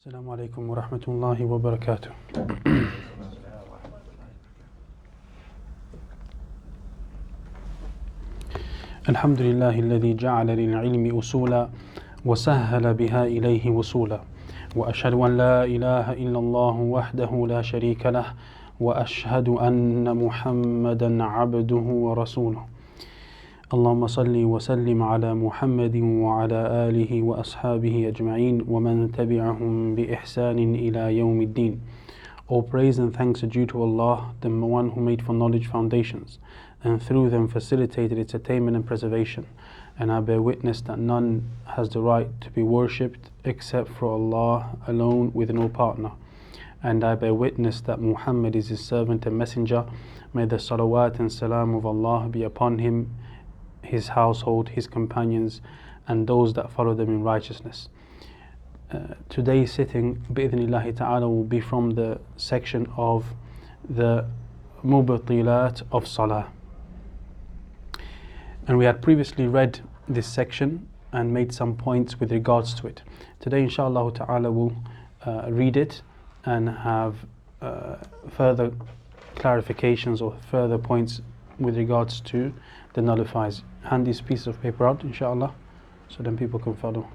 السلام عليكم ورحمة الله وبركاته. الحمد لله الذي جعل للعلم أصولا وسهل بها إليه وصولا، وأشهد أن لا إله إلا الله وحده لا شريك له، وأشهد أن محمدا عبده ورسوله. اللهم صل وسلم على محمد وعلى آله وأصحابه أجمعين ومن تبعهم بإحسان إلى يوم الدين. All praise and thanks are due to Allah, the one who made for knowledge foundations, and through them facilitated its attainment and preservation. And I bear witness that none has the right to be worshipped except for Allah alone with no partner. And I bear witness that Muhammad is his servant and messenger. May the salawat and salam of Allah be upon him, his household, his companions, and those that follow them in righteousness. Today's sitting, bi'idhnillahi ta'ala, will be from the section of the Mubtilat of Salah. And we had previously read this section and made some points with regards to it. Today, inshallah ta'ala, we'll read it and have further clarifications or further points with regards to the nullifiers. Hand this piece of paper out, inshallah, so then people can follow.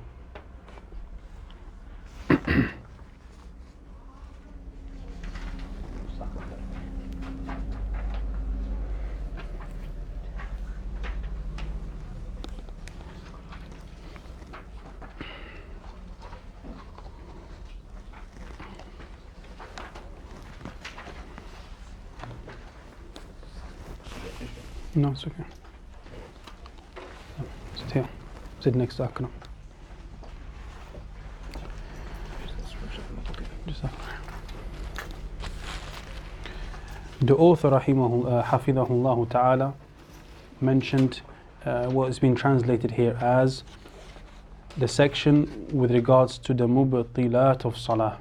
No, it's okay. Sit here. Sit next to Akram. The author, hafidhahullah ta'ala, mentioned what has been translated here as the section with regards to the Mubtilat of Salah.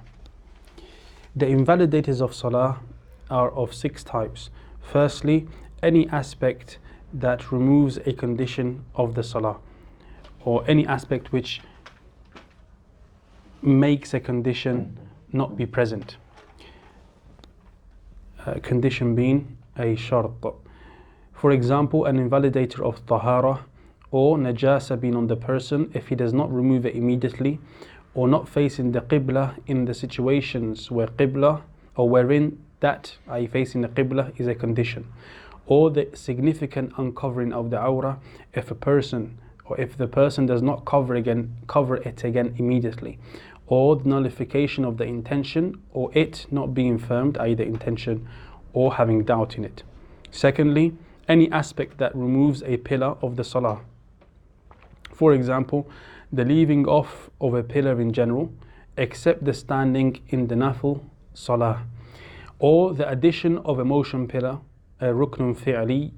The invalidators of Salah are of 6 types. Firstly, any aspect that removes a condition of the Salah, or any aspect which makes a condition not be present. Condition being a shart. For example, an invalidator of tahara or najasa being on the person if he does not remove it immediately, or not facing the qibla in the situations where qibla, or wherein that, i.e. facing the qibla, is a condition, or the significant uncovering of the awrah if a person, or if the person does not cover it again immediately, or the nullification of the intention, or it not being firmed, i.e. the intention, or having doubt in it. Secondly, any aspect that removes a pillar of the salah. For example, the leaving off of a pillar in general, except the standing in the nafil salah, or the addition of a motion pillar, a ruknun fi'li,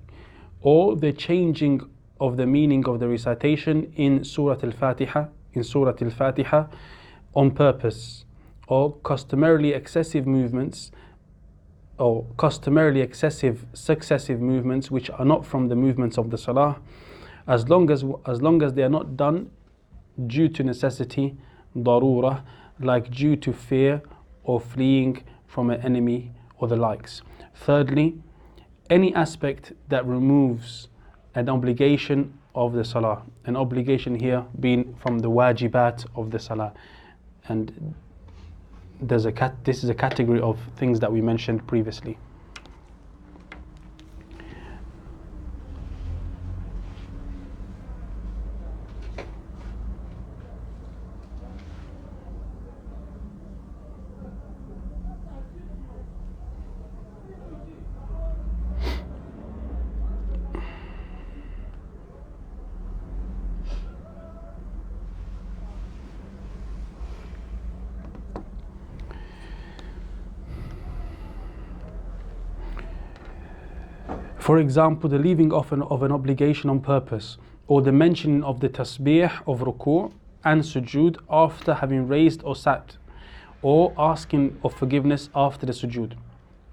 or the changing of the meaning of the recitation in Surah Al-Fatiha on purpose, or customarily excessive movements, or customarily excessive successive movements which are not from the movements of the salah, as long as they are not done due to necessity, darura, like due to fear or fleeing from an enemy or the likes. Thirdly, any aspect that removes an obligation of the salah, an obligation here being from the wajibat of the salah, and this is a category of things that we mentioned previously. For example, the leaving off of an obligation on purpose, or the mentioning of the tasbih of ruku' and sujood after having raised or sat, or asking of forgiveness after the sujood,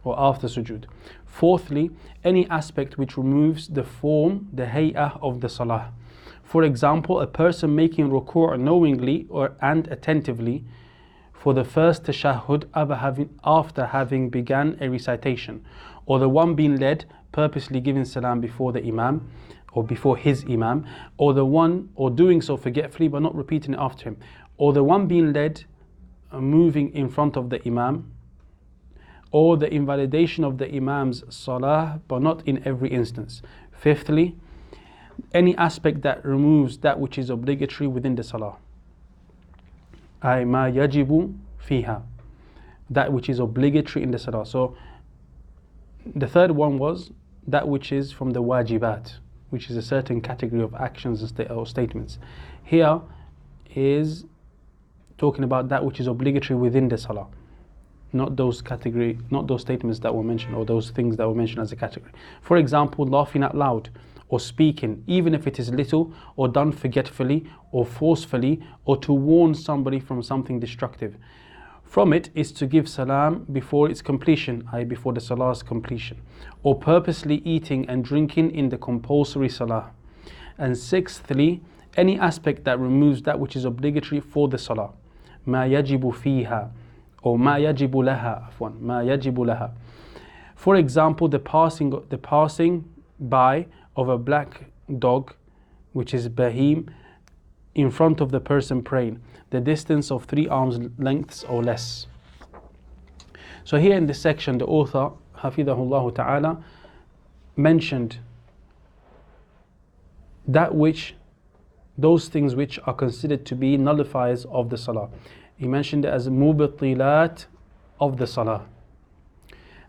or after sujood. Fourthly, any aspect which removes the form, the hay'ah of the salah. For example, a person making ruku' knowingly and attentively, for the first tashahhud after having begun a recitation, or the one being led purposely giving salam before the imam or before his imam, or the one or doing so forgetfully but not repeating it after him, or the one being led moving in front of the imam, or the invalidation of the imam's salah but not in every instance. Fifthly, any aspect that removes that which is obligatory within the salah, ay ma yajibu fiha, that which is obligatory in the salah. So the third one was that which is from the wajibat, which is a certain category of actions or statements. Here is talking about that which is obligatory within the salah, not those statements that were mentioned or those things that were mentioned as a category. For example, laughing out loud or speaking, even if it is little or done forgetfully or forcefully, or to warn somebody from something destructive. From it is to give salam before its completion, i.e. before the salah's completion, or purposely eating and drinking in the compulsory salah. And sixthly, any aspect that removes that which is obligatory for the salah, ma yajibu fiha, or ma yajibu laha, ma yajibu laha. For example, the passing by of a black dog, which is bahim, in front of the person praying, the distance of 3 arms lengths or less. So here in this section, the author, hafidhahullah ta'ala, mentioned those things which are considered to be nullifiers of the salah. He mentioned it as mubtilat of the salah.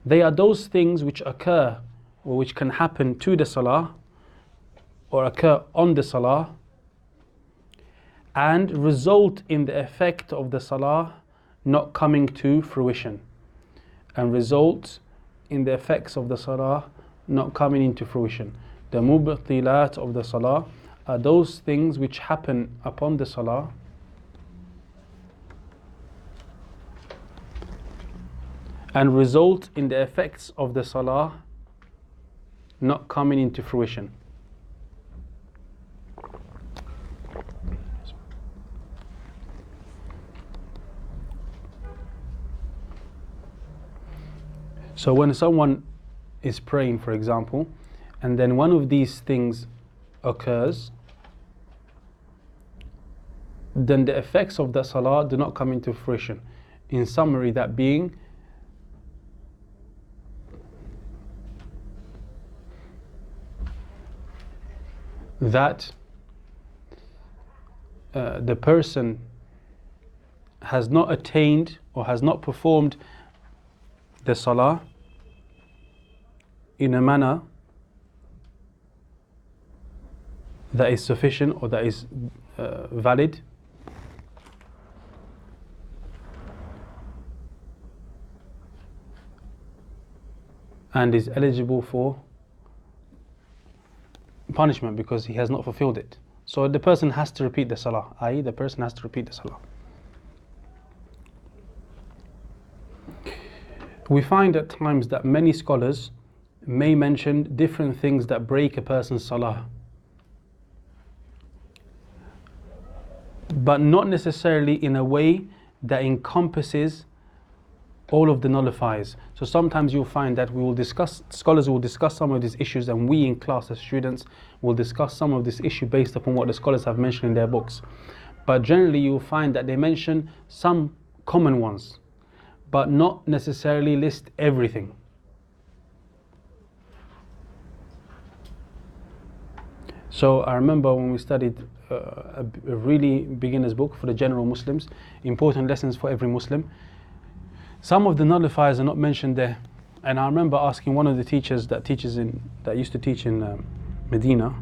They are those things which occur or which can happen to the salah or occur on the salah and result in the effect of the salah not coming to fruition, and result in the effects of the salah not coming into fruition. The mubtilat of the salah are those things which happen upon the salah and result in the effects of the salah not coming into fruition. So when someone is praying, for example, and then one of these things occurs, then the effects of the salah do not come into fruition. In summary, that being that the person has not attained or has not performed the salah in a manner that is sufficient or that is valid, and is eligible for punishment because he has not fulfilled it. So the person has to repeat the salah, i.e. the person has to repeat the salah. We find at times that many scholars may mention different things that break a person's salah, but not necessarily in a way that encompasses all of the nullifiers. So sometimes you'll find that scholars will discuss some of these issues, and we in class as students will discuss some of this issue based upon what the scholars have mentioned in their books. But generally you'll find that they mention some common ones, but not necessarily list everything. So I remember when we studied a really beginner's book for the general Muslims, important lessons for every Muslim, some of the nullifiers are not mentioned there. And I remember asking one of the teachers that used to teach in Medina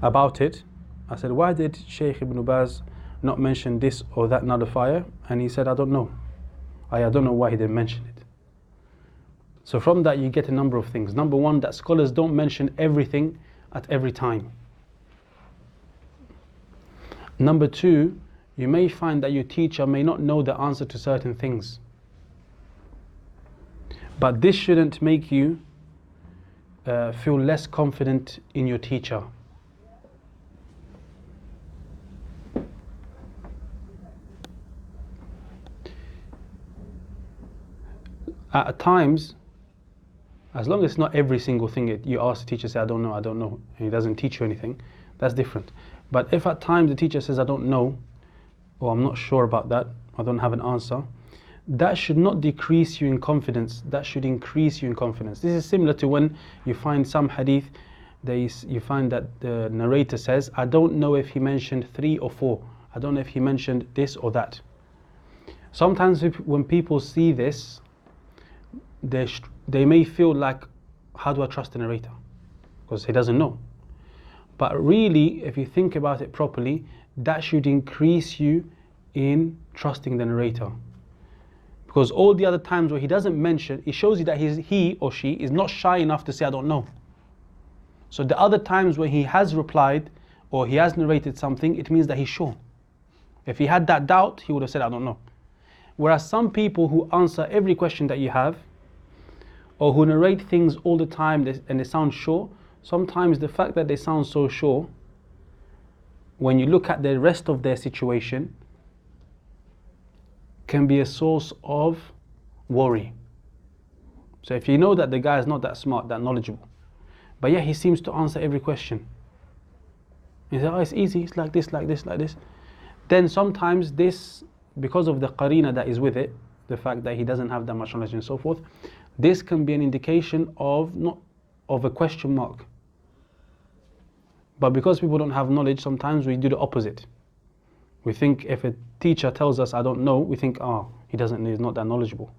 about it. I said, why did Shaykh Ibn Baz not mention this or that nullifier? And he said, I don't know. I don't know why he didn't mention it. So from that you get a number of things. Number one, that scholars don't mention everything at every time. Number two, you may find that your teacher may not know the answer to certain things. But this shouldn't make you feel less confident in your teacher. At times, as long as it's not every single thing you ask the teacher, say, I don't know, and he doesn't teach you anything, that's different. But if at times the teacher says, I don't know, or I'm not sure about that, I don't have an answer, that should not decrease you in confidence, that should increase you in confidence. This is similar to when you find some hadith, you find that the narrator says, I don't know if he mentioned 3 or 4, I don't know if he mentioned this or that. Sometimes when people see this, they may feel like, how do I trust the narrator? Because he doesn't know. But really, if you think about it properly, that should increase you in trusting the narrator. Because all the other times where he doesn't mention, it shows you that he or she is not shy enough to say, I don't know. So the other times when he has replied or he has narrated something, it means that he's sure. If he had that doubt, he would have said, I don't know. Whereas some people who answer every question that you have, or who narrate things all the time and they sound sure, sometimes the fact that they sound so sure, when you look at the rest of their situation, can be a source of worry. So if you know that the guy is not that smart, that knowledgeable, but yeah, he seems to answer every question. You say, oh, it's easy, it's like this, like this, like this. Then sometimes this, because of the qarina that is with it, the fact that he doesn't have that much knowledge and so forth, this can be an indication of a question mark. But because people don't have knowledge, sometimes we do the opposite. We think if a teacher tells us, I don't know, we think, he's not that knowledgeable.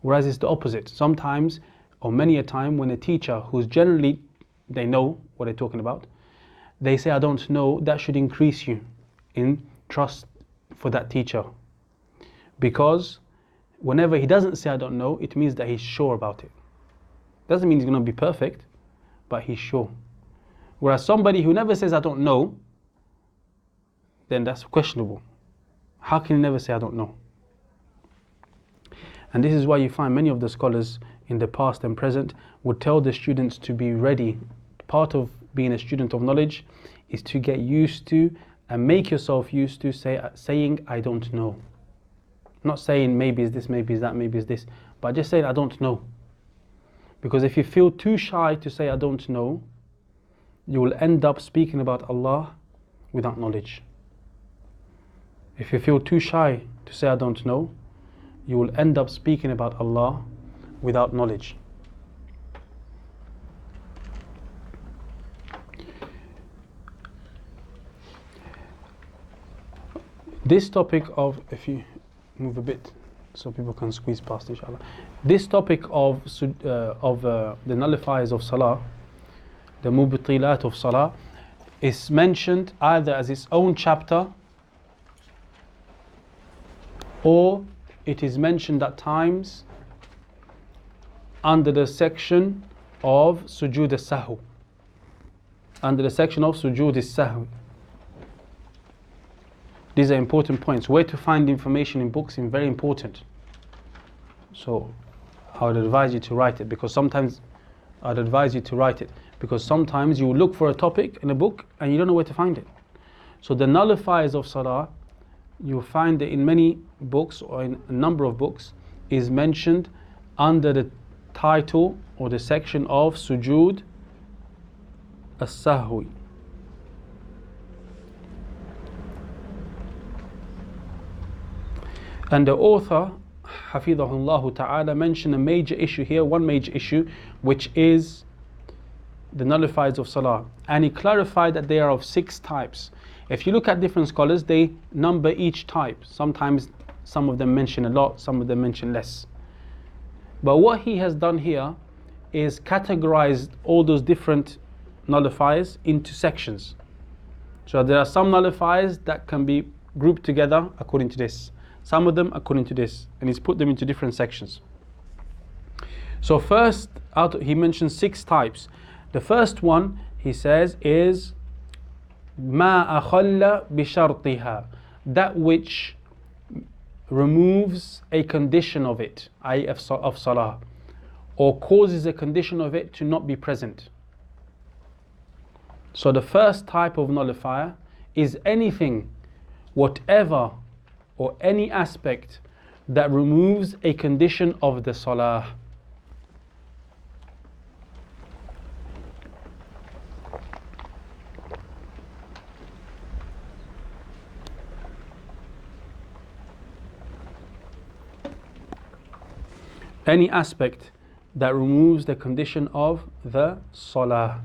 Whereas it's the opposite. Sometimes, or many a time, when a teacher who's generally, they know what they're talking about, they say, I don't know, that should increase you in trust for that teacher. Because whenever he doesn't say I don't know, it means that he's sure about it. Doesn't mean he's going to be perfect, but he's sure. Whereas somebody who never says I don't know, then that's questionable. How can he never say I don't know? And this is why you find many of the scholars in the past and present would tell the students to be ready. Part of being a student of knowledge is to get used to and make yourself used to saying I don't know. Not saying maybe is this, maybe is that, maybe is this, but just saying I don't know. Because if you feel too shy to say I don't know, you will end up speaking about Allah without knowledge. If you feel too shy to say I don't know, you will end up speaking about Allah without knowledge. This topic of, if you move a bit so people can squeeze past, inshallah. This topic of the nullifiers of Salah, the mubtilat of Salah, is mentioned either as its own chapter or it is mentioned at times under the section of sujood as-sahw. Under the section of sujood as-sahw. These are important points. Where to find information in books is very important. So I would advise you to write it, because sometimes you look for a topic in a book and you don't know where to find it. So the nullifiers of Salah, you'll find that in many books or in a number of books is mentioned under the title or the section of sujood as-sahwi. And the author, Hafidhahullah Ta'ala, mentioned a major issue here, one major issue, which is the nullifiers of Salah. And he clarified that they are of 6 types. If you look at different scholars, they number each type. Sometimes some of them mention a lot, some of them mention less. But what he has done here is categorized all those different nullifiers into sections. So there are some nullifiers that can be grouped together according to this. Some of them according to this, and he's put them into different sections. So first, he mentions 6 types. The first one, he says, is ما أخل بشرطها, that which removes a condition of it, i.e. of salah, or causes a condition of it to not be present. So the first type of nullifier is anything, whatever, or any aspect that removes a condition of the salah. Any aspect that removes the condition of the salah.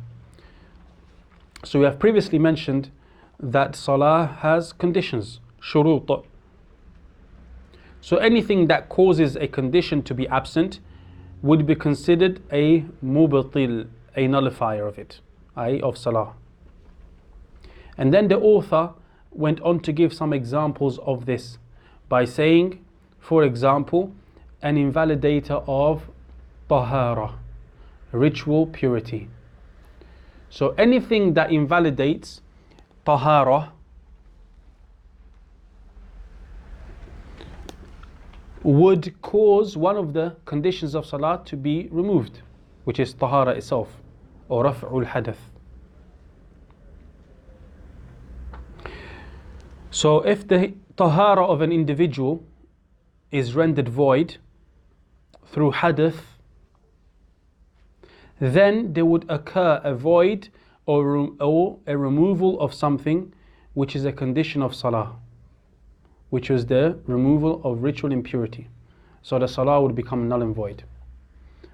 So we have previously mentioned that salah has conditions, shurut. So anything that causes a condition to be absent would be considered a mubtil, a nullifier of it, i.e. of salah. And then the author went on to give some examples of this by saying, for example, an invalidator of tahara, ritual purity. So anything that invalidates tahara would cause one of the conditions of salah to be removed, which is tahara itself, or raf'ul hadath. So if the tahara of an individual is rendered void through hadath, then there would occur a void or a removal of something which is a condition of salah, which was the removal of ritual impurity. So the salah would become null and void.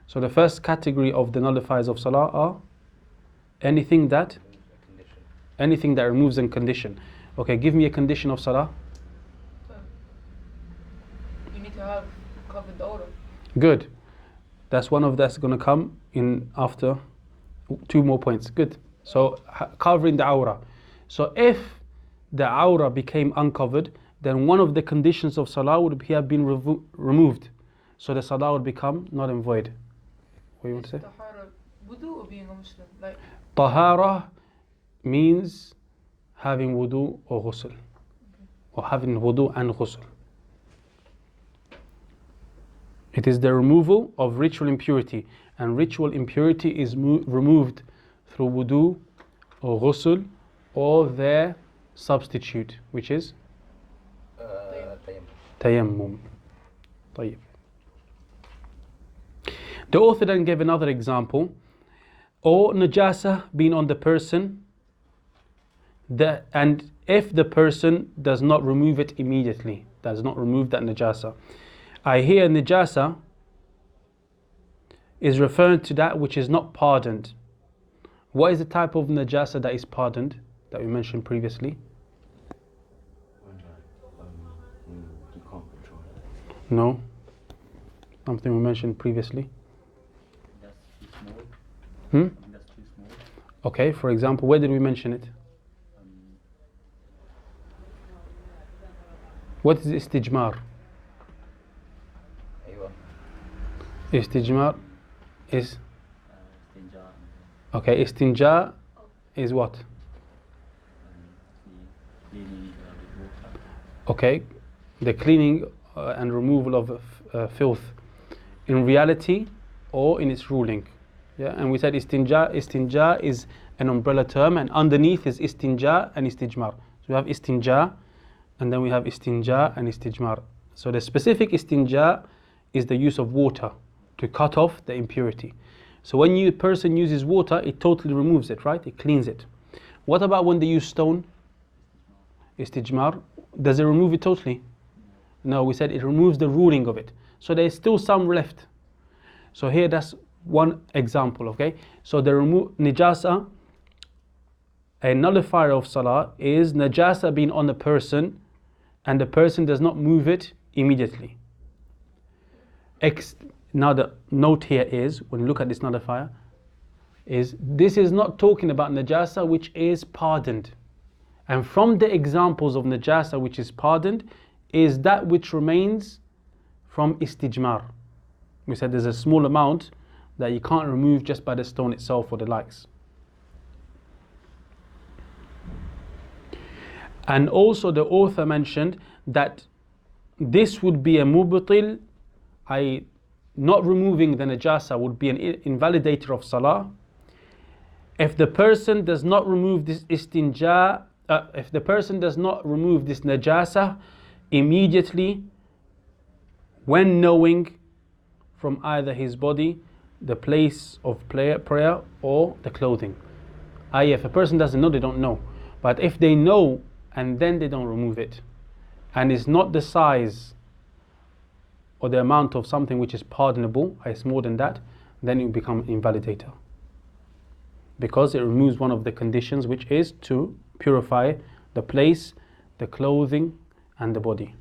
So the first category of the nullifiers of salah are anything that removes a condition. Okay, give me a condition of salah. You need to have covered the aura. Good. That's one of that's going to come in after 2 more points. Good. So covering the aura. So if the aura became uncovered, then one of the conditions of salah would have been removed. So the salah would become null and void. What do you want to say? Tahara, wudu or being a Muslim? Like Tahara means having wudu or ghusl. Or having wudu and ghusl. It is the removal of ritual impurity. And ritual impurity is removed through wudu or ghusl or their substitute, which is tayammum. طيب. The author then gave another example. Or najasa being on the person, and if the person does not remove it immediately, does not remove that najasa. I hear najasa is referring to that which is not pardoned. What is the type of najasa that is pardoned, that we mentioned previously? You can't control it. No. Something we mentioned previously. That's too small. That's too small. Okay, for example, where did we mention it? What is istijmar? Aywa. Istijmar is... Istinja. Okay, istinja is what? Cleaning with water. Okay, the cleaning and removal of filth in reality or in its ruling. Yeah, and we said istinja is an umbrella term, and underneath is istinja and istijmar. So we have istinja, and then we have istinja and istijmar. So the specific istinja is the use of water to cut off the impurity. So when a person uses water, it totally removes it, right? It cleans it. What about when they use stone? Istijmar. Does it remove it totally? No, we said it removes the ruling of it. So there is still some left. So here that's one example, okay? So the najasa, a nullifier of salah is najasa being on a person and the person does not move it immediately. Now the note here is, when you look at this nullifier, is this is not talking about najasa which is pardoned. And from the examples of najasa which is pardoned is that which remains from istijmar. We said there's a small amount that you can't remove just by the stone itself or the likes. And also the author mentioned that this would be a mubtil, i.e. not removing the najasa would be an invalidator of salah. If the person does not remove this istinja, if the person does not remove this najasa immediately when knowing from either his body the place of prayer or the clothing. I.e., if a person doesn't know, they don't know. But if they know and then they don't remove it, and it's not the size or the amount of something which is pardonable, it's more than that, then it will become invalidator. Because it removes one of the conditions, which is to purify the place, the clothing, and the body.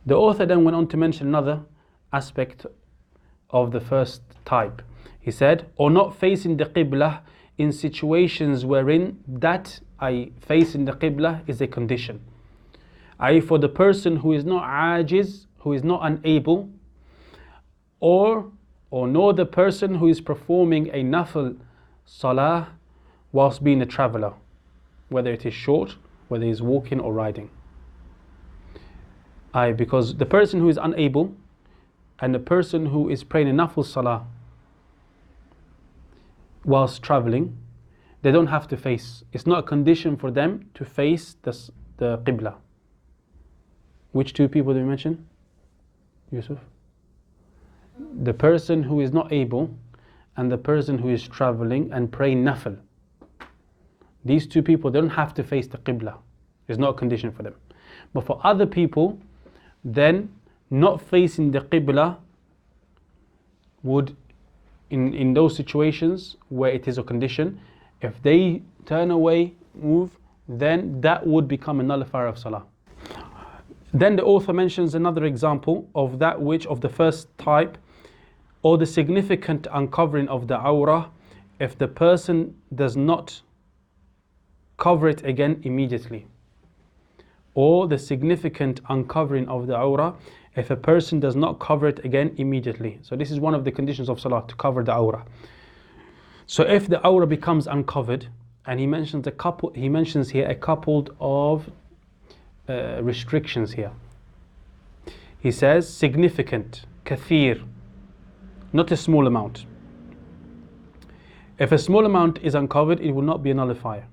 The author then went on to mention another aspect of the first type. He said, or not facing the Qibla in situations wherein that facing the Qibla is a condition. I.e., for the person who is not ajiz, who is not unable, or nor the person who is performing a nafil salah whilst being a traveller, whether it is short, whether he is walking or riding. Because the person who is unable and the person who is praying a nafil salah whilst travelling, they don't have to face. It's not a condition for them to face the Qibla. Which two people did we mention? Yusuf? The person who is not able and the person who is travelling and praying nafil. These two people, they don't have to face the Qibla. It's not a condition for them. But for other people, then not facing the Qibla would, in those situations where it is a condition, if they turn away, move, then that would become a nullifier of Salah. Then the author mentions another example of that which of the first type, or the significant uncovering of the awrah, if the person does not cover it again immediately. Or the significant uncovering of the awrah, if a person does not cover it again immediately. So this is one of the conditions of Salah, to cover the awrah. So if the awrah becomes uncovered, and he mentions here a couple of restrictions here. He says significant, kathir, not a small amount. If a small amount is uncovered, it will not be a nullifier.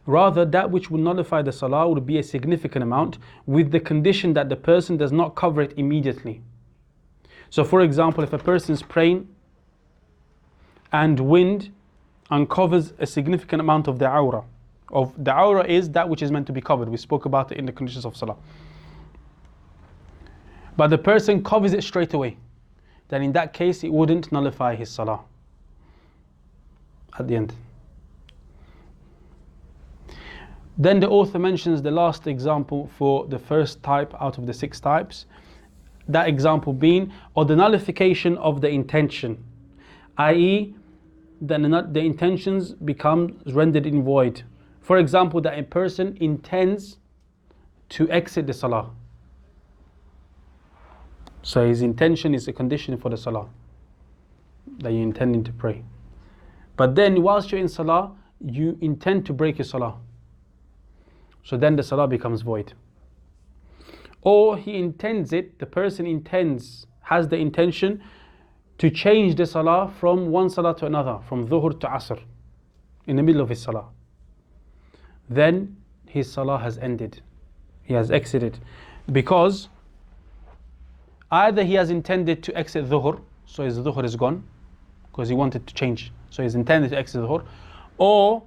Rather, that which will nullify the salah would be a significant amount, with the condition that the person does not cover it immediately. So for example, if a person is praying and wind uncovers a significant amount of the awrah. The awrah is that which is meant to be covered. We spoke about it in the conditions of salah. But the person covers it straight away, then in that case it wouldn't nullify his salah at the end. Then the author mentions the last example for the first type out of the 6 types. That example being, or the nullification of the intention, i.e. the intentions become rendered in void. For example, that a person intends to exit the salah. So his intention is a condition for the salah, that you're intending to pray. But then whilst you're in salah, you intend to break your salah. So then the salah becomes void. Or he intends it, the person has the intention to change the salah from one salah to another, from dhuhr to asr, in the middle of his salah. Then his salah has ended. He has exited. Because either he has intended to exit dhuhr, so his dhuhr is gone, because he wanted to change, so he's intended to exit dhuhr, or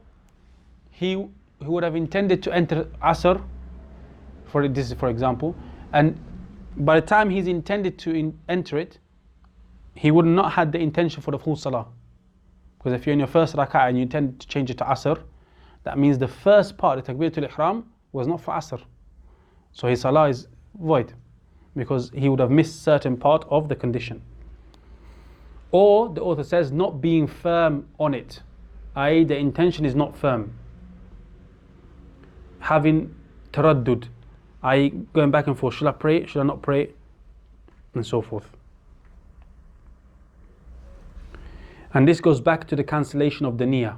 he would have intended to enter asr, for example, and by the time he's intended to enter it, he would not have the intention for the full salah. Because if you're in your first rak'ah and you intend to change it to asr, that means the first part, the takbiratul ihram, was not for asr. So his salah is void, because he would have missed certain part of the condition. Or the author says, not being firm on it, i.e. the intention is not firm. Having taraddud, i.e. going back and forth, should I pray, should I not pray, and so forth. And this goes back to the cancellation of the niyyah.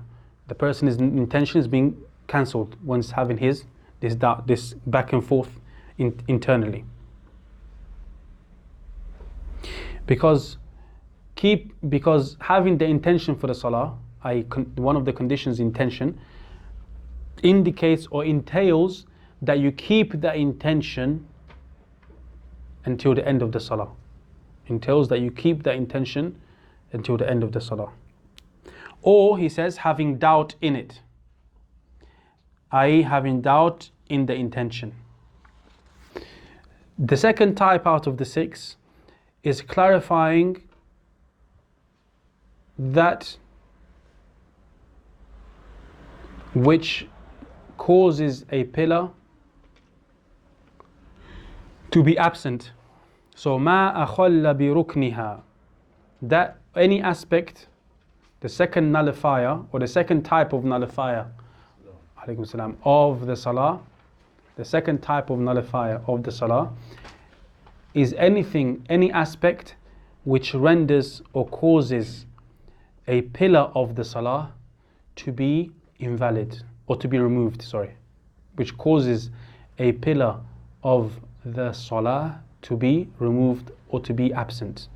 The person's intention is being cancelled once having this back and forth internally. Because having the intention for the salah, one of the conditions, intention, indicates or entails that you keep the intention until the end of the salah. Entails that you keep that intention until the end of the salah. Or he says having doubt in it, i.e. having doubt in the intention. The second type out of the 6 is clarifying that which causes a pillar to be absent. So ma akhalla bi rukniha, that any aspect, the second nullifier or the second type of nullifier alaykum salam, of the salah, the second type of nullifier of the salah is anything, any aspect which renders or causes a pillar of the salah to be invalid or to be removed, which causes a pillar of the salah to be removed or to be absent.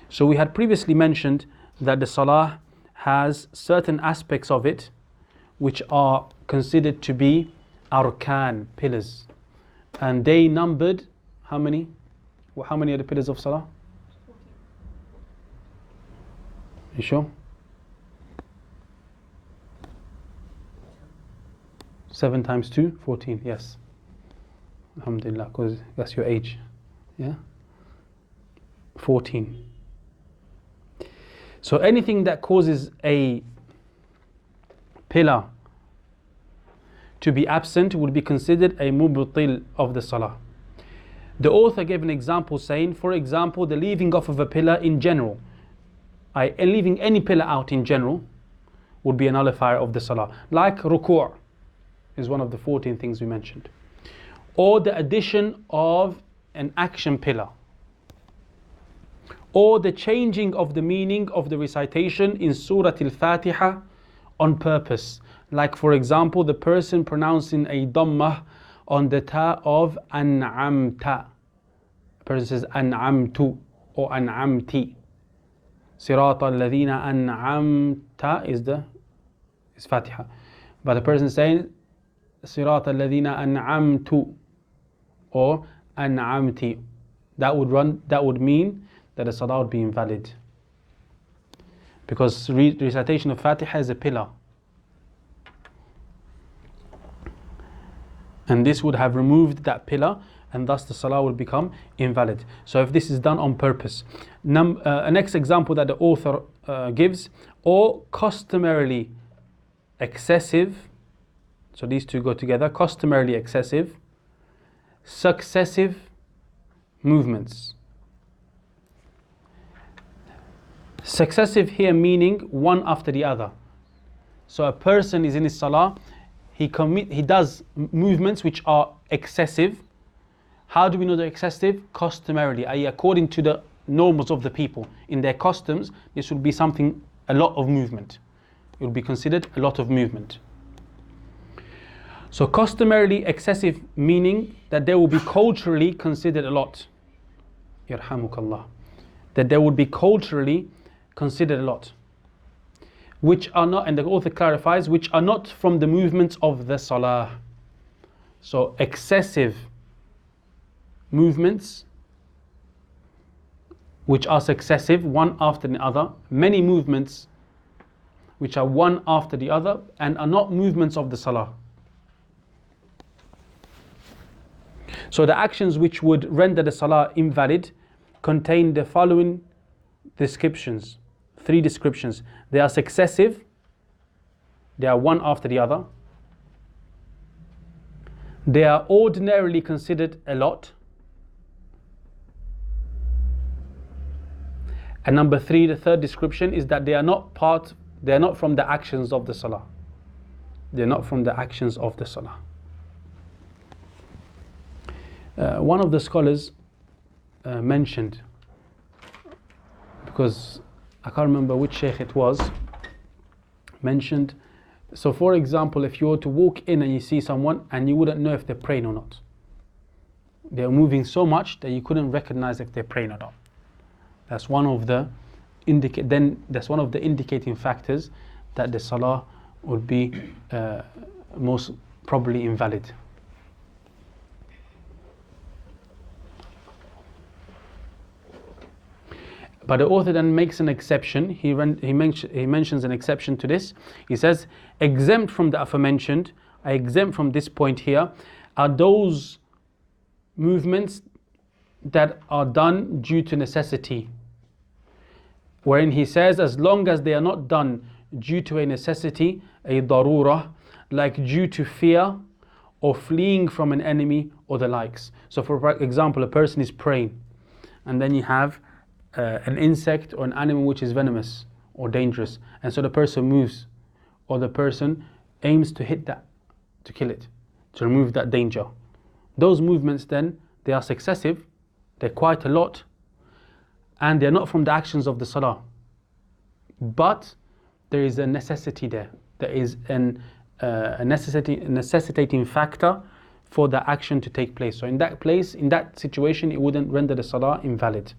So we had previously mentioned that the salah has certain aspects of it which are considered to be arkan, pillars, and they numbered how many? How many are the pillars of salah? You sure? 7 times 2, 14, yes. Alhamdulillah, because that's your age. Yeah? 14. So anything that causes a pillar to be absent would be considered a mubtil of the salah. The author gave an example saying, for example, the leaving off of a pillar in general, leaving any pillar out in general would be a nullifier of the salah. Like ruku' is one of the 14 things we mentioned. Or the addition of an action pillar. Or the changing of the meaning of the recitation in Surah Al-Fatiha on purpose. Like for example, the person pronouncing a dhammah on the ta of an'amta. The person says an'amtu or an'amti. Sirata alladhina an'amta is Fatiha. But the person saying Sirata alladhina an'amtu or an'amti, that would mean that the salah would be invalid. Because recitation of Fatiha is a pillar. And this would have removed that pillar, and thus the salah will become invalid. So if this is done on purpose. Next example that the author gives, or customarily excessive, so these two go together, customarily excessive, successive movements. Successive here meaning one after the other. So a person is in his salah, he does movements which are excessive. How do we know they're excessive? Customarily, i.e. according to the normals of the people. In their customs, this would be a lot of movement. It would be considered a lot of movement. So customarily excessive meaning that they will be culturally considered a lot. Yarhamukallah. That they would be culturally considered a lot. Which are not, and the author clarifies, which are not from the movements of the salah. So excessive movements which are successive, one after the other, many movements which are one after the other and are not movements of the salah. So the actions which would render the salah invalid contain the following descriptions. 3 descriptions. They are successive, they are one after the other, they are ordinarily considered a lot, and number 3, the third description, is that they are not from the actions of the salah. They are not from the actions of the salah. One of the scholars mentioned, because I can't remember which sheikh it was, mentioned, so for example, if you were to walk in and you see someone and you wouldn't know if they're praying or not. They're moving so much that you couldn't recognize if they're praying or not. That's one of the indicating factors that the salah would be most probably invalid. But the author then makes an exception. He mentions an exception to this. He says, exempt from the aforementioned, exempt from this point here, are those movements that are done due to necessity. Wherein he says, as long as they are not done due to a necessity, a darura, like due to fear or fleeing from an enemy or the likes. So for example, a person is praying and then you have an insect or an animal which is venomous or dangerous, and so the person moves, or the person aims to hit that, to kill it, to remove that danger. Those movements then, they are successive, they're quite a lot, and they're not from the actions of the salah. But there is a necessity there. There is a necessitating factor for the action to take place. So in that place, in that situation, it wouldn't render the salah invalid.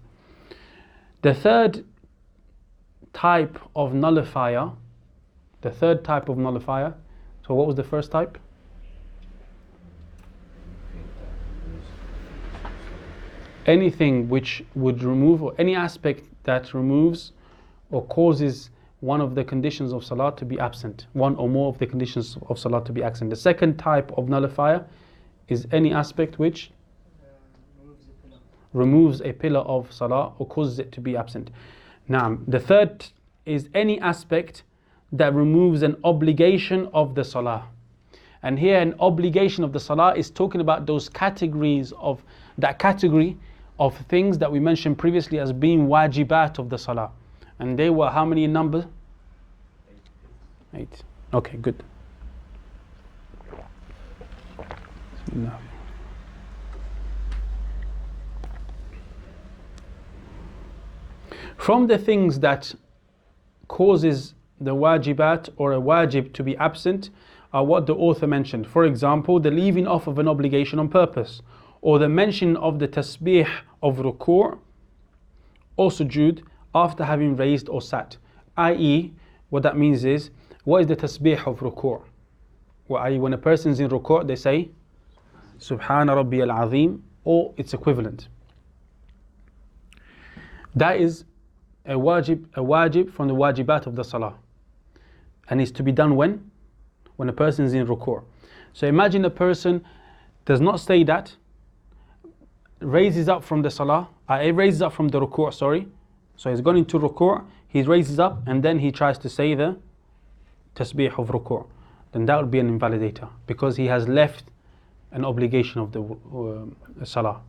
The third type of nullifier, so what was the first type? Anything which would remove, or any aspect that removes or causes one of the conditions of salah to be absent, one or more of the conditions of salah to be absent. The second type of nullifier is any aspect which removes a pillar of salah or causes it to be absent. Now, the third is any aspect that removes an obligation of the salah. And here, an obligation of the salah is talking about those categories of that category of things that we mentioned previously as being wajibat of the salah. And they were how many in number? 8. Okay, good. Bismillah. From the things that causes the wajibat or a wajib to be absent are what the author mentioned. For example, the leaving off of an obligation on purpose, or the mention of the tasbih of ruku' or sujood after having raised or sat. I.e., what that means is, what is the tasbih of ruku'? Well, i.e., when a person is in ruku', they say Subhana Rabbi al-Azim, or its equivalent. That is a wajib from the wajibat of the salah, and is to be done when a person is in ruku'. So imagine a person does not say that, raises up from the salah, raises up from the ruku', sorry. So he's gone into ruku', he raises up, and then he tries to say the tasbih of ruku'. Then that would be an invalidator, because he has left an obligation of the salah.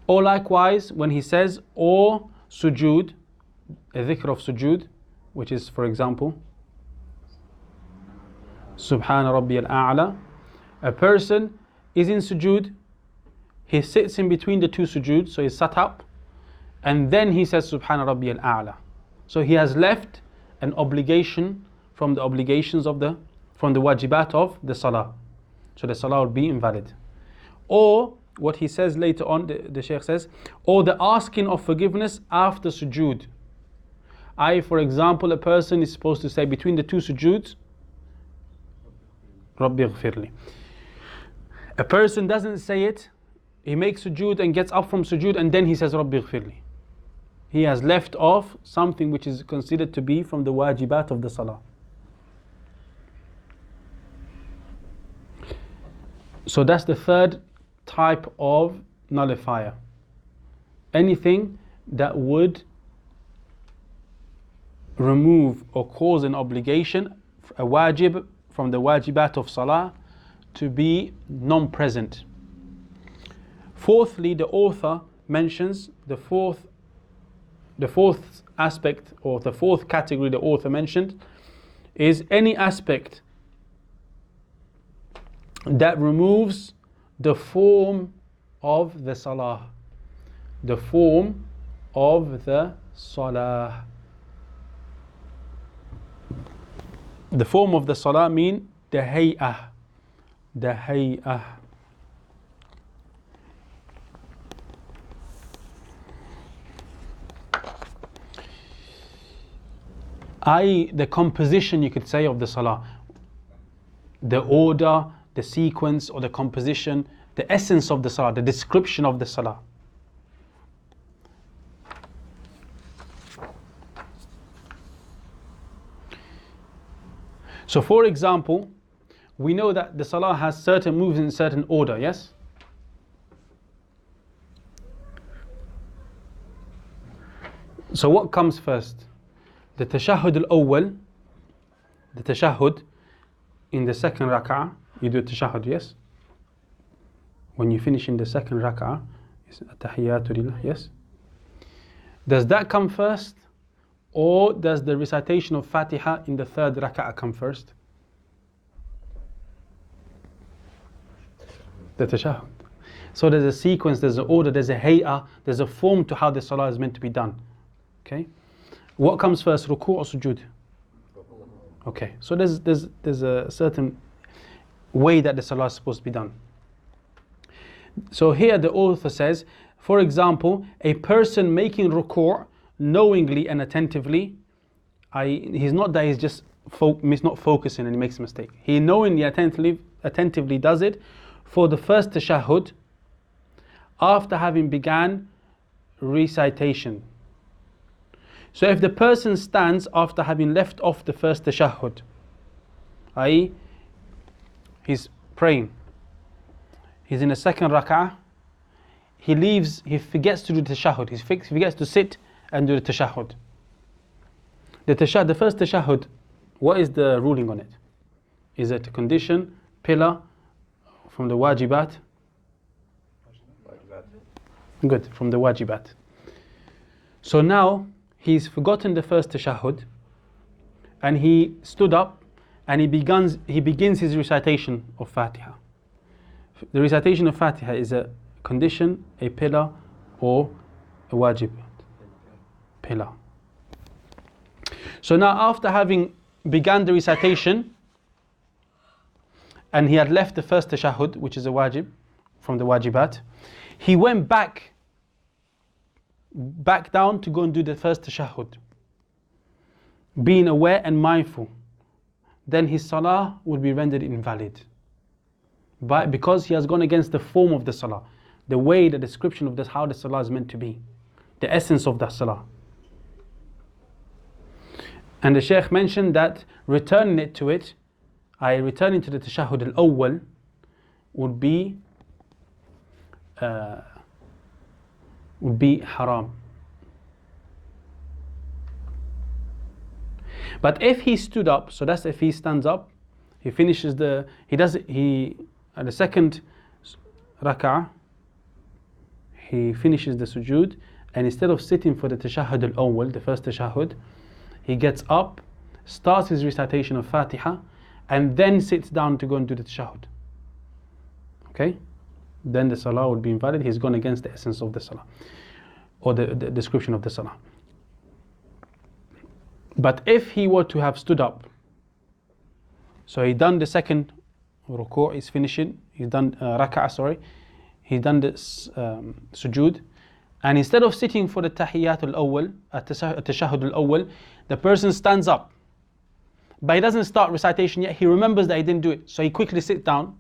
Or likewise, when he says, or sujood, a dhikr of sujood, which is, for example, Subhana Rabbi al-A'la. A person is in sujood, he sits in between the two sujood, so he's sat up, and then he says Subhana Rabbi al-A'la. So he has left an obligation from the obligations of from the wajibat of the salah. So the salah would be invalid. Or what he says later on, the Shaykh says, or the asking of forgiveness after sujood. For example, a person is supposed to say between the two sujoods, Rabbi ighfirli. A person doesn't say it, he makes sujood and gets up from sujood, and then he says Rabbi ighfirli. He has left off something which is considered to be from the wajibat of the salah. So that's the third type of nullifier. Anything that would remove or cause an obligation, a wajib from the wajibat of salah, to be non-present. Fourthly, the author mentions the fourth aspect, or the fourth category the author mentioned, is any aspect that removes the form of the salah. The form of the salah. The form of the salah mean the hay'ah. The hay'ah. The composition, you could say, of the salah. The order, the sequence, or the composition, the essence of the salah, the description of the salah. So for example, we know that the salah has certain moves in certain order, yes? So what comes first? The tashahhud al-awwal, the tashahhud in the second rak'ah, you do tashahhud, yes? When you finish in the second rak'ah, it's at-tahiyyatu lillah, yes? Does that come first? Or does the recitation of Fatiha in the third rak'ah come first? The tashahhud. So there's a sequence, there's an order, there's a hay'ah, there's a form to how the salah is meant to be done. Okay? What comes first, ruku' or sujood? Okay, so there's a certain way that the salah is supposed to be done. So here the author says, for example, a person making ruku' knowingly and attentively, he's not that he's just not focusing and he makes a mistake. He knowingly, attentively does it for the first tashahhud after having began recitation. So if the person stands after having left off the first tashahhud, i.e. he's praying, he's in the second rak'ah, he forgets to do the tashahhud, he forgets to sit and do the tashahhud. The first tashahhud, what is the ruling on it? Is it a condition, pillar from the wajibat? Good, from the wajibat. So now he's forgotten the first tashahhud and he stood up and he begins his recitation of Fatiha. The recitation of Fatiha is a condition, a pillar, or a wajib. Pillar. So now after having begun the recitation and he had left the first tashahhud, which is a wajib from the wajibat, he went back down to go and do the first tashahhud, being aware and mindful. Then his salah would be rendered invalid, because he has gone against the form of the salah, the way, the description of how the salah is meant to be, the essence of the salah. And the Shaykh mentioned that returning to the tashahhud al-awwal would be haram. But if he stood up, so that's if he stands up, he finishes at the second rak'ah, he finishes the sujood, and instead of sitting for the tashahhud al-awwal, the first tashahhud, he gets up, starts his recitation of Fatiha, and then sits down to go and do the tashahhud. Okay? Then the salah would be invalid. He's gone against the essence of the salah, or the description of the salah. But if he were to have stood up, so he done the second ruku', he's finishing, he's done rak'ah, he's done the sujood, and instead of sitting for the tahiyyat al-awwal, at-tashahhud al-awwal, the person stands up, but he doesn't start recitation yet. He remembers that he didn't do it, so he quickly sits down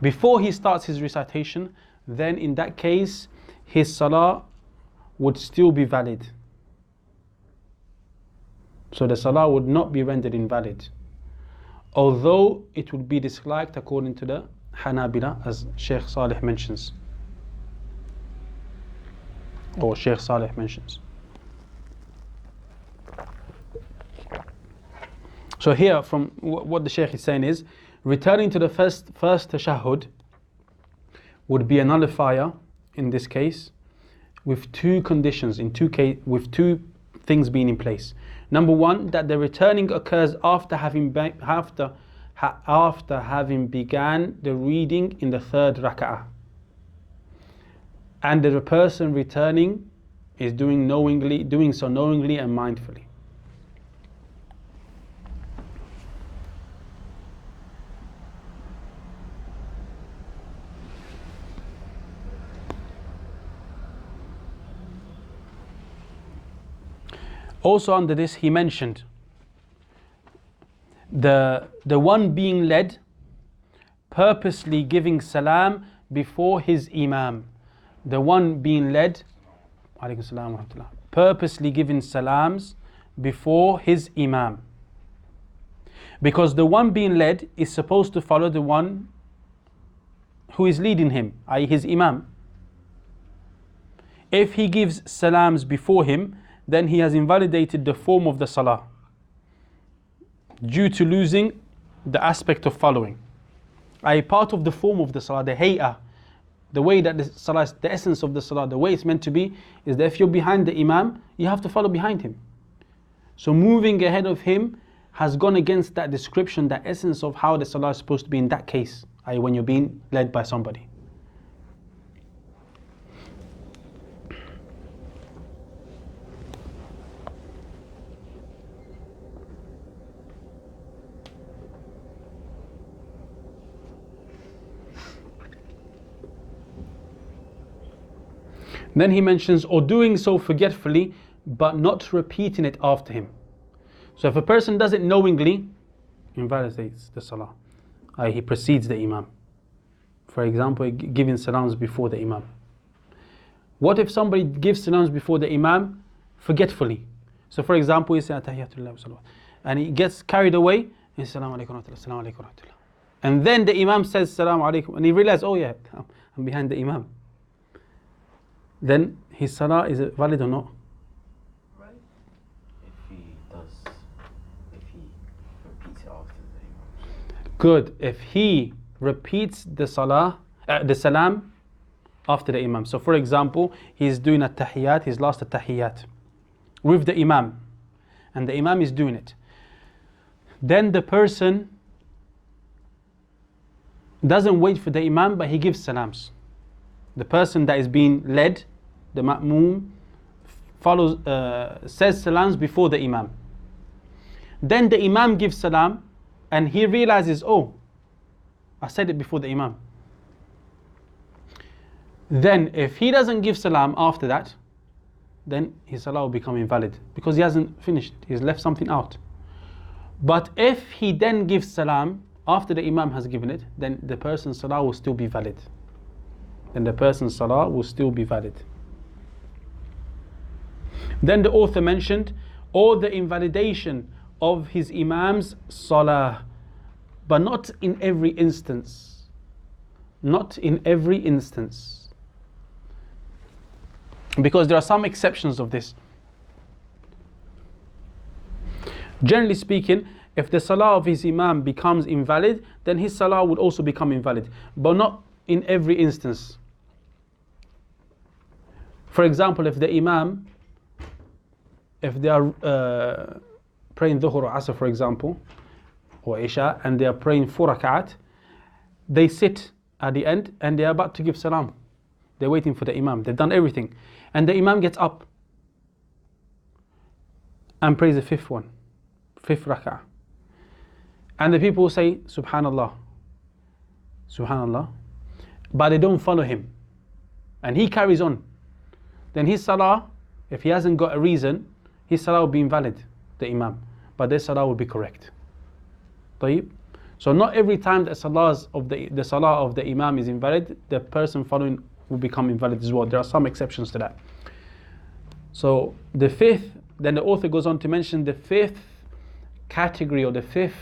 before he starts his recitation. Then in that case his salah would still be valid, so the salah would not be rendered invalid, although it would be disliked according to the Hanabila, as Shaykh Salih mentions, So here, from what the Shaykh is saying is, returning to the first tashahhud would be a nullifier in this case, with two conditions, with two things being in place. Number one, that the returning occurs after having began the reading in the third rak'ah, and the person returning is doing so knowingly and mindfully. Also under this he mentioned the one being led purposely giving salam before his imam. The one being led, alaykum salam wa rahmatullah, purposely giving salams before his imam. Because the one being led is supposed to follow the one who is leading him, i.e. his imam. If he gives salams before him, then he has invalidated the form of the salah due to losing the aspect of following. A part of the form of the salah, the hay'ah, the way that the salah is, the essence of the salah, the way it's meant to be, is that if you're behind the imam, you have to follow behind him. So moving ahead of him has gone against that description, that essence of how the salah is supposed to be in that case, i.e. when you're being led by somebody. Then he mentions, or doing so forgetfully, but not repeating it after him. So if a person does it knowingly, invalidates the salah. He precedes the imam. For example, giving salams before the imam. What if somebody gives salams before the imam forgetfully? So for example, he says, and he gets carried away, and Assalamu alaikum wa rahmatullah, Assalamu alaikum wa rahmatullah. And then the imam says, Assalamu alaikum, and he realizes, oh yeah, I'm behind the imam. Then his salah, is it valid or not? Right. If he repeats it after the imam. Good. If he repeats the salah, the salam after the imam. So for example, he's doing a tahiyyat, his last tahiyyat with the imam, and the imam is doing it. Then the person doesn't wait for the imam, but he gives salams. The person that is being led, the ma'moom, follows, says salams before the imam. Then the imam gives salam, and he realizes, oh, I said it before the imam. Then if he doesn't give salam after that, then his salah will become invalid, because he hasn't finished, he's left something out. But if he then gives salam after the imam has given it, then the person's salah will still be valid. Then the person's salah will still be valid. Then the author mentioned, or the invalidation of his imam's salah, but not in every instance. Not in every instance. Because there are some exceptions of this. Generally speaking, if the salah of his imam becomes invalid, then his salah would also become invalid, but not in every instance. For example, if the imam, if they are praying dhuhr or asr, for example, or isha, and they are praying 4 rak'at, they sit at the end and they are about to give salam. They're waiting for the imam. They've done everything. And the imam gets up and prays the 5th one, 5th rak'ah. And the people say, Subhanallah, Subhanallah, but they don't follow him. And he carries on. Then his salah, if he hasn't got a reason, his salah will be invalid, the imam. But their salah will be correct. طيب? So not every time that the salah of the imam is invalid, the person following will become invalid as well. There are some exceptions to that. So the 5th, then the author goes on to mention the 5th category, or the 5th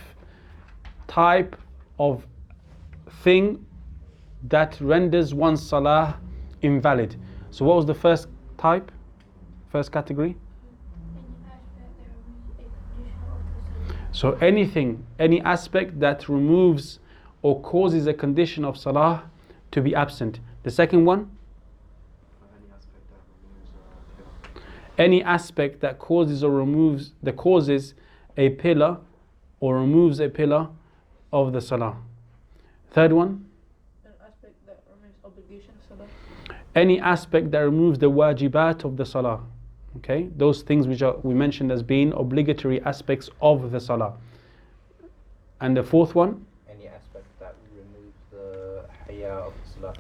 type of thing that renders one's salah invalid. So what was the first type? First category? So anything, any aspect that removes or causes a condition of salah to be absent. The second one? Any aspect that causes or removes, that causes a pillar or removes a pillar of the salah. Third one? An aspect that removes obligation of salah. Any aspect that removes the wajibat of the salah. Okay, those things which we mentioned as being obligatory aspects of the salah. And the fourth one? Any aspect that removes the hayya of the salah.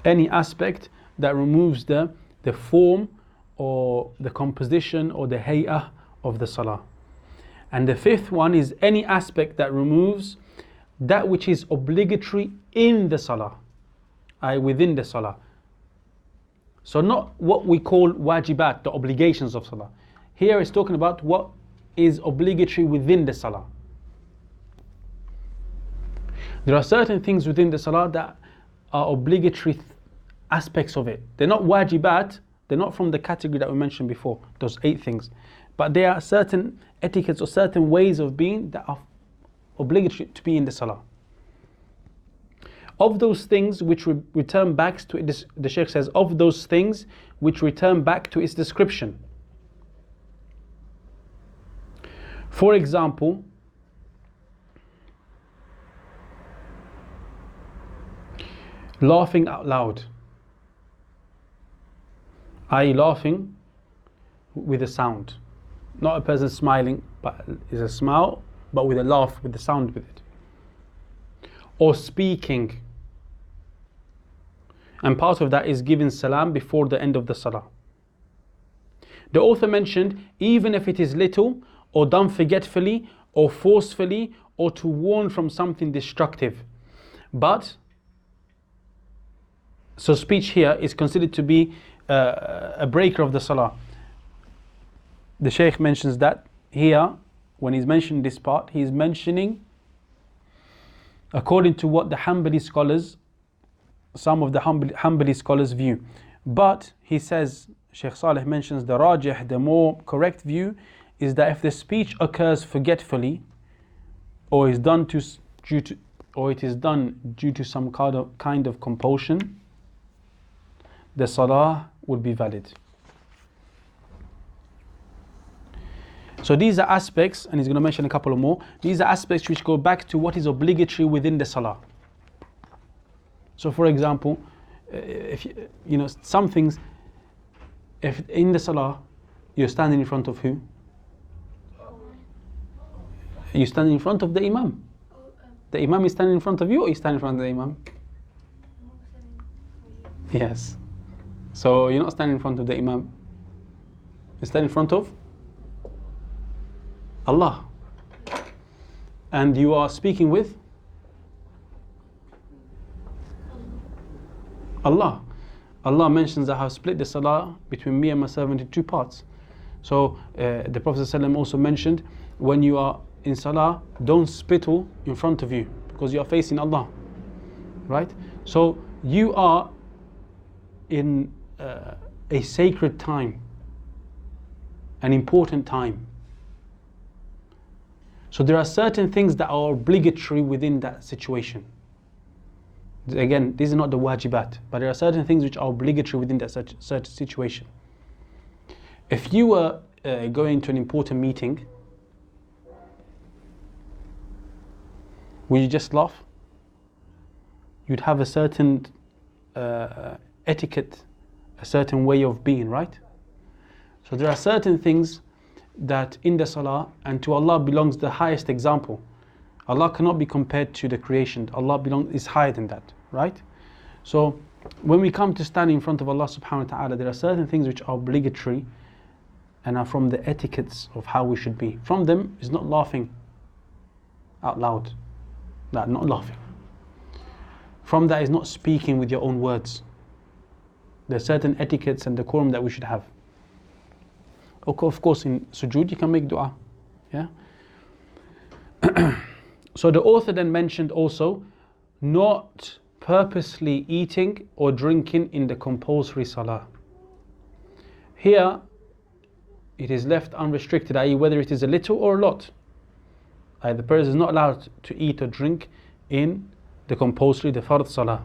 Any aspect that removes the form or the composition or the hay'ah of the salah. And the fifth one is any aspect that removes that which is obligatory in the salah, i.e. within the salah. So not what we call wajibat, the obligations of salah. Here it's talking about what is obligatory within the salah. There are certain things within the salah that are obligatory aspects of it. They're not wajibat, they're not from the category that we mentioned before, those 8 things. But there are certain etiquettes or certain ways of being that are obligatory to be in the salah. Of those things which return back to it, the Shaykh says, of those things which return back to its description. For example, laughing out loud, i.e. laughing with a sound. Not a person smiling, but is a smile, but with a laugh, with the sound with it. Or speaking. And part of that is giving salam before the end of the salah. The author mentioned, even if it is little, or done forgetfully, or forcefully, or to warn from something destructive. But, so speech here is considered to be a breaker of the salah. The Shaykh mentions that here, when he's mentioning this part, he's mentioning, according to what the Hanbali scholars, some of the Hanbali scholars view. But he says, Shaykh Saleh mentions the rajih, the more correct view is that if the speech occurs forgetfully, or is done due to some kind of compulsion, the salah would be valid. So these are aspects, and he's going to mention a couple of more. These are aspects which go back to what is obligatory within the salah. So for example, if you know some things, if in the salah you're standing in front of who? You're standing in front of the imam. The imam is standing in front of you, or you stand in front of the imam? Yes. So you're not standing in front of the imam. You stand in front of Allah. And you are speaking with Allah. Allah mentions that I have split the salah between me and my servant in 2 parts. So the Prophet ﷺ also mentioned, when you are in salah, don't spittle in front of you, because you are facing Allah. Right? So you are in a sacred time, an important time. So there are certain things that are obligatory within that situation. Again, these are not the wajibat, but there are certain things which are obligatory within that certain situation. If you were going to an important meeting, would you just laugh? You'd have a certain etiquette, a certain way of being, right? So there are certain things that in the salah, and to Allah belongs the highest example. Allah cannot be compared to the creation. Allah is higher than that, right? So when we come to stand in front of Allah subhanahu wa ta'ala, there are certain things which are obligatory and are from the etiquettes of how we should be. From them is not laughing out loud. Not laughing. From that is not speaking with your own words. There are certain etiquettes and decorum that we should have. Of course, in sujood you can make dua. Yeah. So the author then mentioned also not purposely eating or drinking in the compulsory salah. Here it is left unrestricted, i.e. whether it is a little or a lot. The person is not allowed to eat or drink in the compulsory, the fard salah.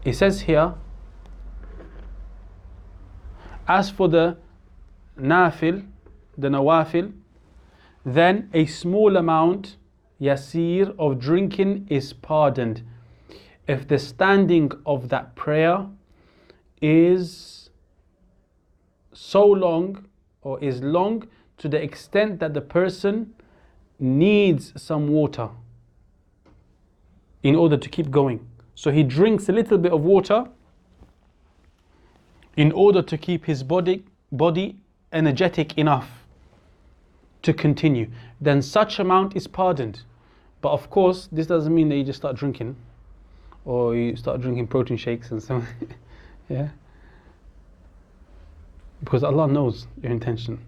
It says here, as for the nafil, the nawafil, then a small amount, yasir, of drinking is pardoned if the standing of that prayer is so long, or is long to the extent that the person needs some water in order to keep going. So he drinks a little bit of water in order to keep his body energetic enough to continue. Then such amount is pardoned. But of course, this doesn't mean that you just start drinking, or you start drinking protein shakes and so on. Yeah. Because Allah knows your intention.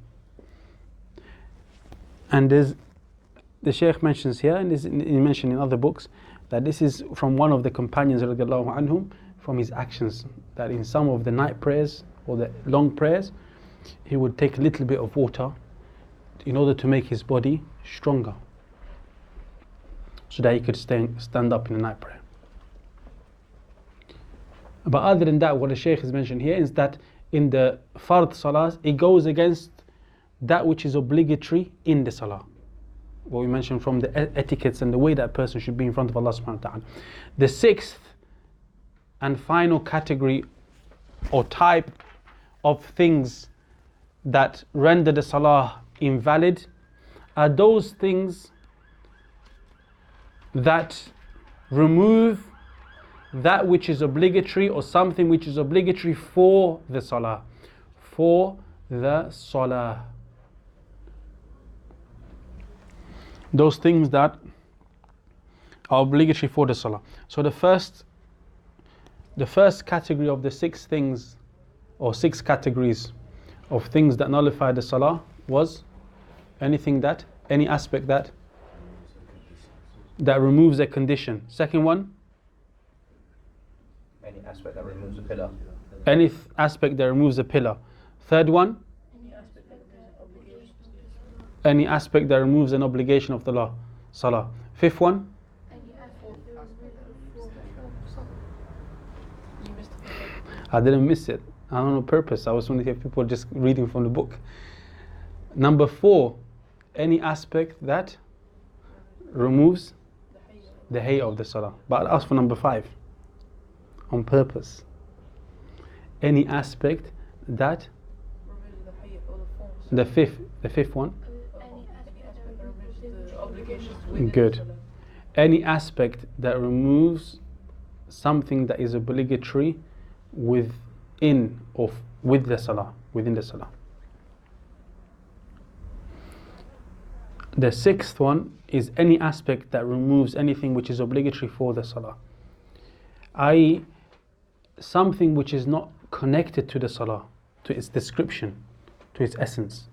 And the Shaykh mentions here, and he mentioned in other books, that this is from one of the companions radiallahu anhum, from his actions, that in some of the night prayers or the long prayers, he would take a little bit of water in order to make his body stronger, so that he could stand up in the night prayer. But other than that, what the Shaykh has mentioned here is that in the fard salahs, it goes against that which is obligatory in the salah. What we mentioned from the etiquettes and the way that a person should be in front of Allah subhanahu wa ta'ala. The sixth and final category or type of things that render the salah invalid are those things that remove that which is obligatory, or something which is obligatory for the salah. For the salah. Those things that are obligatory for the salah. So the first category of the six things, or six categories of things that nullify the salah, was any aspect that removes a condition. Second one, Any aspect that removes a pillar. any aspect that removes a pillar. Third one, any aspect that removes an obligation of the salah. Fifth one, I didn't miss it. I don't know purpose. I was wondering if people just reading from the book. Number four, any aspect that removes the hayya of the salah. But I'll ask for number five. On purpose. Any aspect that the fifth one. Good. Any aspect that removes something that is obligatory within the salah. The sixth one is any aspect that removes anything which is obligatory for the salah, i.e., something which is not connected to the salah, to its description, to its essence.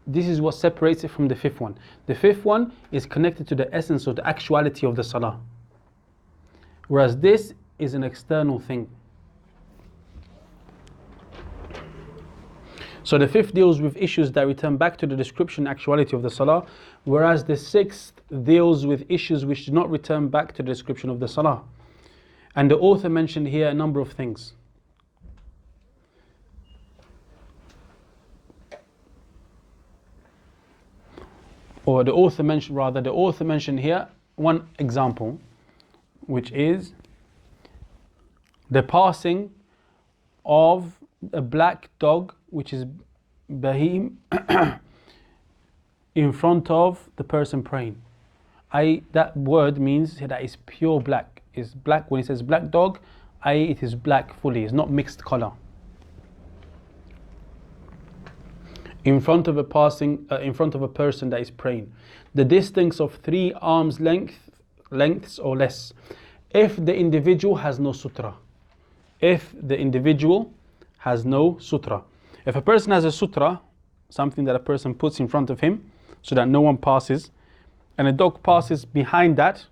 This is what separates it from the fifth one. The fifth one is connected to the essence or the actuality of the salah, whereas this is an external thing. So the fifth deals with issues that return back to the description and actuality of the salah, whereas the sixth deals with issues which do not return back to the description of the salah. And the author mentioned here a number of things. Or the author mentioned here one example, which is the passing of a black dog, which is bahim, in front of the person praying. That word means that it's pure black. It's black. When it says black dog, it is black fully. It's not mixed color. In front of a person that is praying. The distance of 3 arms lengths or less. If the individual has no sutra. If a person has a sutra, something that a person puts in front of him so that no one passes, and a dog passes behind that,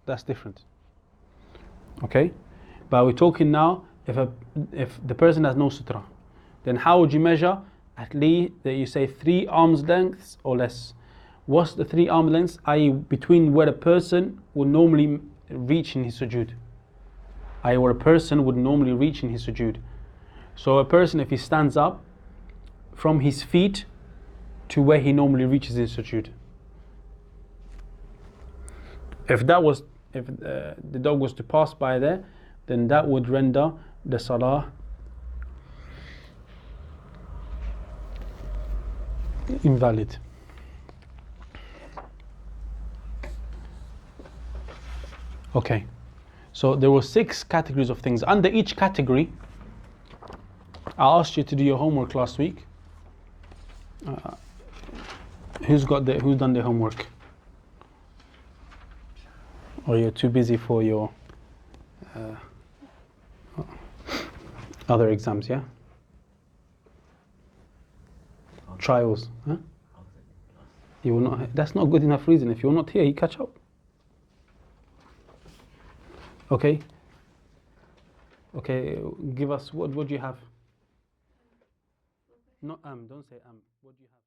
that's different. Okay? But we're talking now, if the person has no sutra, then how would you measure? At least that you say 3 arms lengths or less. What's the 3 arm lengths? I.e., between where a person would normally reach in his sujood. So a person, if he stands up, from his feet to where he normally reaches in sujood. If the dog was to pass by there, then that would render the salah invalid. Okay, so there were 6 categories of things. Under each category, I asked you to do your homework last week. Who's done their homework? Or you're too busy for your other exams, yeah? trials. Huh? He will not. That's not good enough reason. If you're not here, he catch up. Okay. Okay. Give us what do you have? Not don't say What do you have?